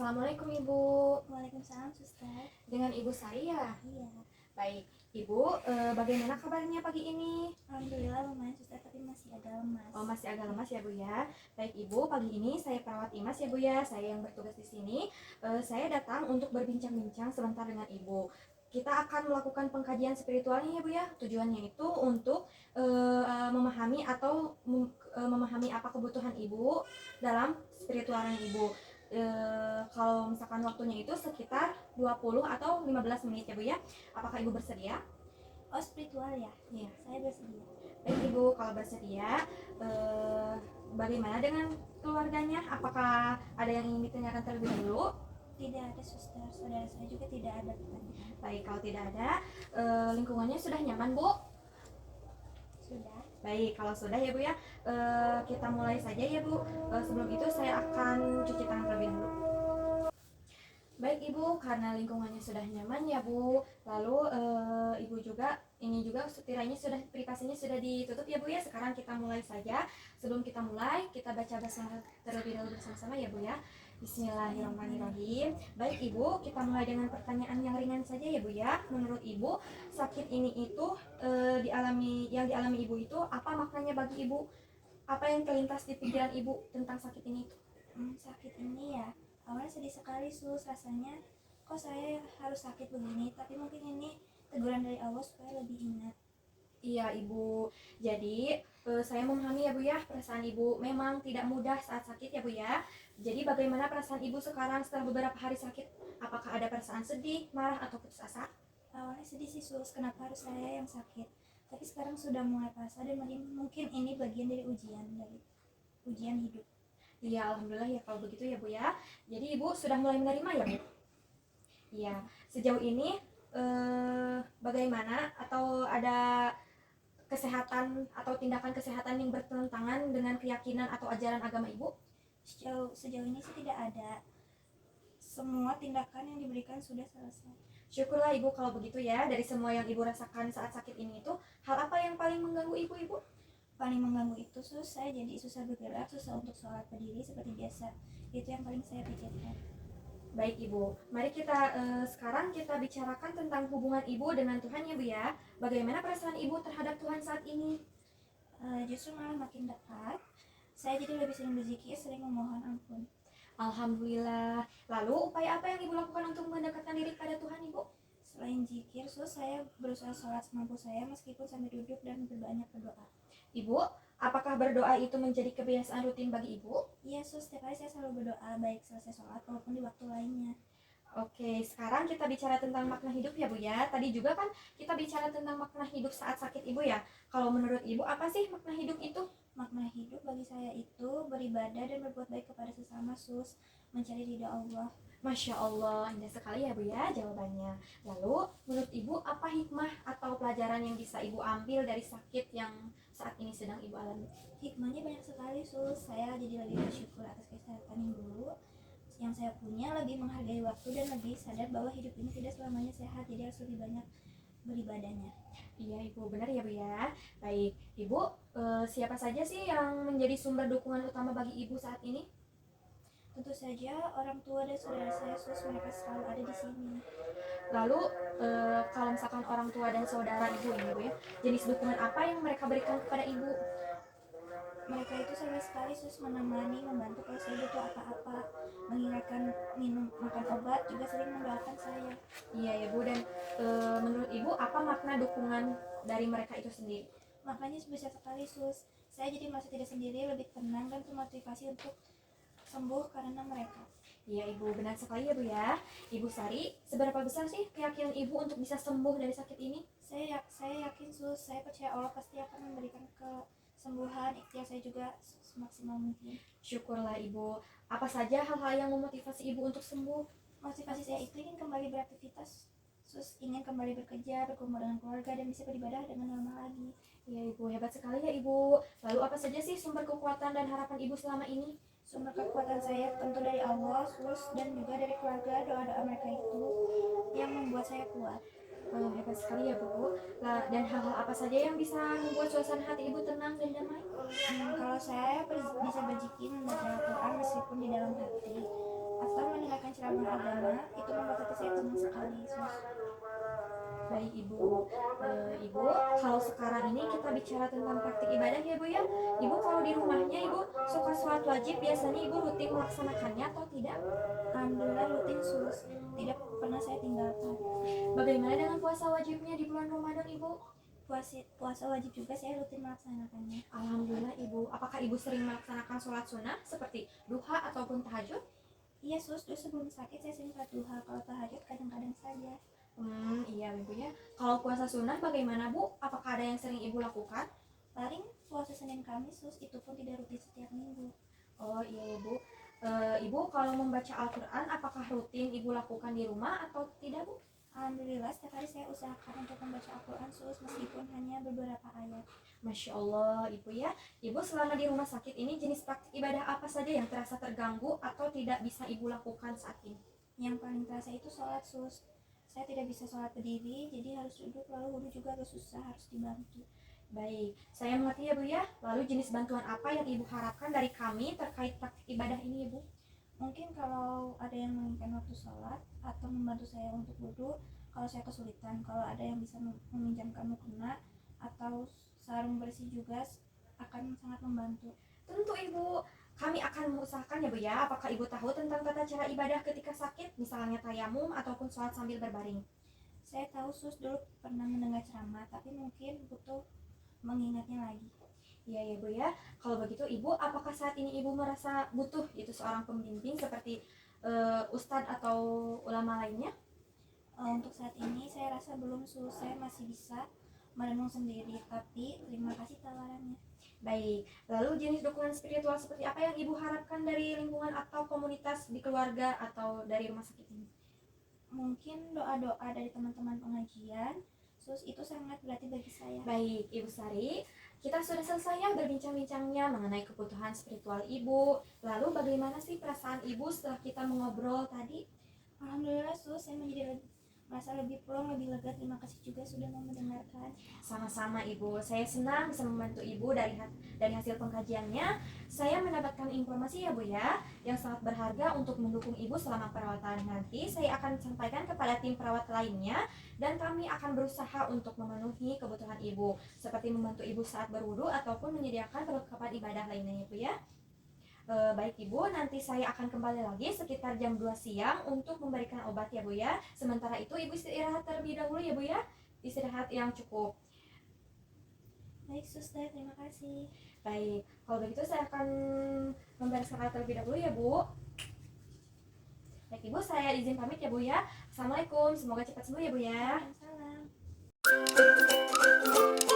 Assalamualaikum Ibu. Waalaikumsalam, Suster. Dengan Ibu Sari ya? Iya. Baik, Ibu, bagaimana kabarnya pagi ini? Alhamdulillah lumayan, Suster, tapi masih agak lemas. Oh, masih agak lemas ya Bu ya. Baik Ibu, pagi ini saya perawat IMAS ya Bu ya. Saya yang bertugas di sini. Saya datang untuk berbincang-bincang sebentar dengan Ibu. Kita akan melakukan pengkajian spiritualnya ya Bu ya. Tujuannya itu untuk memahami atau memahami apa kebutuhan Ibu dalam spiritualnya Ibu. Kalau misalkan waktunya itu sekitar 20 atau 15 menit ya Bu ya. Apakah Ibu bersedia? Oh, spiritual ya? Iya. Saya bersedia. Baik Ibu, kalau bersedia, bagaimana dengan keluarganya? Apakah ada yang ingin ditanyakan terlebih dulu? Tidak ada, Suster. Saudara saya juga tidak ada pertanyaan. Baik, kalau tidak ada, lingkungannya sudah nyaman Bu? Sudah. Baik, kalau sudah ya Bu ya, kita mulai saja ya Bu. Sebelum itu saya akan cuci tangan terlebih dulu. Baik Ibu, karena lingkungannya sudah nyaman ya Bu, lalu Ibu juga ini juga tirainya sudah, privasinya sudah ditutup ya Bu ya. Sekarang kita mulai saja. Sebelum kita mulai, kita baca basmalah terlebih dahulu bersama-sama ya Bu ya. Bismillahirrahmanirrahim. Baik Ibu, kita mulai dengan pertanyaan yang ringan saja ya Bu ya. Menurut Ibu, sakit ini itu yang dialami Ibu itu apa maknanya bagi Ibu? Apa yang terlintas di pikiran Ibu tentang sakit ini itu? Sakit ini ya, awalnya sedih sekali, Sus. Rasanya kok saya harus sakit begini, tapi mungkin ini teguran dari Allah supaya lebih ingat. Iya Ibu, jadi saya memahami ya Bu ya, perasaan Ibu memang tidak mudah saat sakit ya Bu ya. Jadi bagaimana perasaan Ibu sekarang setelah beberapa hari sakit? Apakah ada perasaan sedih, marah, atau putus asa? Awalnya sedih sih, Sus, kenapa harus saya yang sakit. Tapi sekarang sudah mulai pasrah dan mungkin ini bagian dari ujian hidup. Iya, alhamdulillah ya kalau begitu ya Bu ya. Jadi Ibu sudah mulai menerima ya Bu? Iya, sejauh ini bagaimana, atau ada kesehatan atau tindakan kesehatan yang bertentangan dengan keyakinan atau ajaran agama Ibu? Sejauh ini sih tidak ada. Semua tindakan yang diberikan sudah selesai. Syukurlah Ibu kalau begitu ya. Dari semua yang Ibu rasakan saat sakit ini itu, hal apa yang paling mengganggu Ibu? Paling mengganggu itu, Sus, saya jadi susah bergerak, susah untuk sholat berdiri seperti biasa. Itu yang paling saya pikirkan. Baik Ibu, mari kita sekarang kita bicarakan tentang hubungan Ibu dengan Tuhan ya Bu ya. Bagaimana perasaan Ibu terhadap Tuhan saat ini? Justru malah makin dekat. Saya jadi lebih sering berzikir, sering memohon ampun. Alhamdulillah. Lalu upaya apa yang Ibu lakukan untuk mendekatkan diri pada Tuhan Ibu? Selain zikir, Sus, saya berusaha sholat semampu saya meskipun sambil duduk dan berbanyak berdoa. Ibu, apakah berdoa itu menjadi kebiasaan rutin bagi Ibu? Iya, Sus, setiap hari saya selalu berdoa, baik selesai sholat maupun di waktu lainnya. Oke, sekarang kita bicara tentang makna hidup ya Bu ya. Tadi juga kan kita bicara tentang makna hidup saat sakit Ibu ya. Kalau menurut Ibu apa sih makna hidup itu? Makna hidup bagi saya itu beribadah dan berbuat baik kepada sesama, Sus, mencari ridha Allah. Masya Allah, indah sekali ya Bu ya jawabannya. Lalu menurut Ibu apa hikmah atau pelajaran yang bisa Ibu ambil dari sakit yang saat ini sedang Ibu alami? Hikmahnya banyak sekali, Sus. Saya jadi lebih bersyukur atas kesehatan yang dulu yang saya punya, lebih menghargai waktu dan lebih sadar bahwa hidup ini tidak selamanya sehat, jadi harus lebih banyak beribadahnya. Iya Ibu, benar ya Bu ya. Baik, Ibu, siapa saja sih yang menjadi sumber dukungan utama bagi Ibu saat ini? Tentu saja orang tua dan saudara saya, Sus, mereka selalu ada di sini. Lalu kalau misalkan orang tua dan saudara Ibu ini Bu ya, jenis dukungan apa yang mereka berikan kepada Ibu? Mereka itu sering sekali, Sus, menemani, membantu kalau saya butuh apa-apa, mengingatkan makan obat, juga sering mendoakan saya. Iya ya Bu, dan menurut Ibu apa makna dukungan dari mereka itu sendiri? Maknanya besar sekali, Sus. Saya jadi merasa tidak sendiri, lebih tenang dan termotivasi untuk sembuh karena mereka. Iya Ibu, benar sekali ya Bu ya. Ibu Sari, seberapa besar sih keyakinan Ibu untuk bisa sembuh dari sakit ini? Saya yakin, Sus. Saya percaya Allah pasti akan memberikan kesembuhan. Ikhtiar saya juga semaksimal mungkin. Syukurlah Ibu. Apa saja hal-hal yang memotivasi Ibu untuk sembuh? Motivasi saya itu ingin kembali beraktivitas, Sus, ingin kembali bekerja, berkumpul dengan keluarga, dan bisa beribadah dengan normal lagi. Iya Ibu, hebat sekali ya Ibu. Lalu apa saja sih sumber kekuatan dan harapan Ibu selama ini? Sumber kekuatan saya tentu dari Allah, Sus, dan juga dari keluarga. Doa-doa mereka itu yang membuat saya kuat. Hebat sekali ya Bu. Dan hal-hal apa saja yang bisa membuat suasana hati Ibu tenang dan damai? Kalau saya bisa berzikir, membaca Al-Quran meskipun di dalam hati, atau mendengarkan mendengarkan ceramah agama itu membuat hati saya tenang sekali, Sus. Baik Ibu. Ibu, kalau sekarang ini kita bicara tentang praktik ibadah ya Bu ya. Ibu kalau di rumahnya Ibu suka sholat wajib, biasanya Ibu rutin melaksanakannya atau tidak? Alhamdulillah rutin, Sus. Tidak pernah saya tinggalkan. Bagaimana dengan puasa wajibnya di bulan Ramadan Ibu? Puasa wajib juga saya rutin melaksanakannya. Alhamdulillah Ibu. Apakah Ibu sering melaksanakan sholat sunnah seperti duha ataupun tahajud? Iya, Sus, dulu sebelum sakit saya sering sholat duha. Kalau tahajud kadang-kadang saja. Iya Ibu ya. Kalau puasa sunnah bagaimana Bu? Apakah ada yang sering Ibu lakukan? Paling puasa Senin Kamis, Sus, itu pun tidak rutin setiap minggu. Oh iya Ibu. Ibu kalau membaca Al-Quran apakah rutin Ibu lakukan di rumah atau tidak Bu? Alhamdulillah setiap hari saya usahakan untuk membaca Al-Quran, Sus, meskipun hanya beberapa ayat. Masya Allah Ibu ya. Ibu selama di rumah sakit ini jenis praktik ibadah apa saja yang terasa terganggu atau tidak bisa Ibu lakukan saat ini? Yang paling terasa itu sholat, Sus. Saya tidak bisa sholat berdiri, jadi harus duduk, lalu wudhu juga agak susah, harus dibantu. Baik, saya mengerti ya Bu ya. Lalu jenis bantuan apa yang Ibu harapkan dari kami terkait praktik ibadah ini Ibu? Mungkin kalau ada yang menginginkan waktu sholat atau membantu saya untuk wudhu, kalau saya kesulitan, kalau ada yang bisa meminjamkan mukena atau sarung bersih juga akan sangat membantu. Tentu Ibu, kami akan mengusahakan ya Bu ya. Apakah Ibu tahu tentang tata cara ibadah ketika sakit, misalnya tayamum ataupun sholat sambil berbaring? Saya tahu, Sus, dulu pernah mendengar ceramah, tapi mungkin butuh mengingatnya lagi. Iya ya Bu ya. Kalau begitu Ibu, apakah saat ini Ibu merasa butuh itu seorang pembimbing seperti ustadz atau ulama lainnya? Untuk saat ini saya rasa belum, Sus. Saya masih bisa merenung sendiri, tapi terima kasih tawarannya. Baik, lalu jenis dukungan spiritual seperti apa yang Ibu harapkan dari lingkungan atau komunitas di keluarga atau dari rumah sakit ini? Mungkin doa-doa dari teman-teman pengajian, Sus, itu sangat berarti bagi saya. Baik, Ibu Sari, kita sudah selesai ya berbincang-bincangnya mengenai kebutuhan spiritual Ibu. Lalu bagaimana sih perasaan Ibu setelah kita mengobrol tadi? Alhamdulillah, Sus, saya merasa lebih plong, lebih lega. Terima kasih juga sudah mau mendengarkan. Sama-sama Ibu, saya senang bisa membantu Ibu dari hasil pengkajiannya. Saya mendapatkan informasi ya Bu ya, yang sangat berharga untuk mendukung Ibu selama perawatan nanti. Saya akan sampaikan kepada tim perawat lainnya dan kami akan berusaha untuk memenuhi kebutuhan Ibu, seperti membantu Ibu saat berwudu ataupun menyediakan perlengkapan ibadah lainnya ya Bu ya. Baik Ibu, nanti saya akan kembali lagi sekitar jam 2 siang untuk memberikan obat ya Bu ya. Sementara itu Ibu istirahat terlebih dahulu ya Bu ya. Istirahat yang cukup. Baik, Suster, terima kasih. Baik, kalau begitu saya akan membereskan alat terlebih dahulu ya Bu. Baik Ibu, saya izin pamit ya Bu ya. Assalamualaikum, semoga cepat sembuh ya Bu ya. Waalaikumsalam.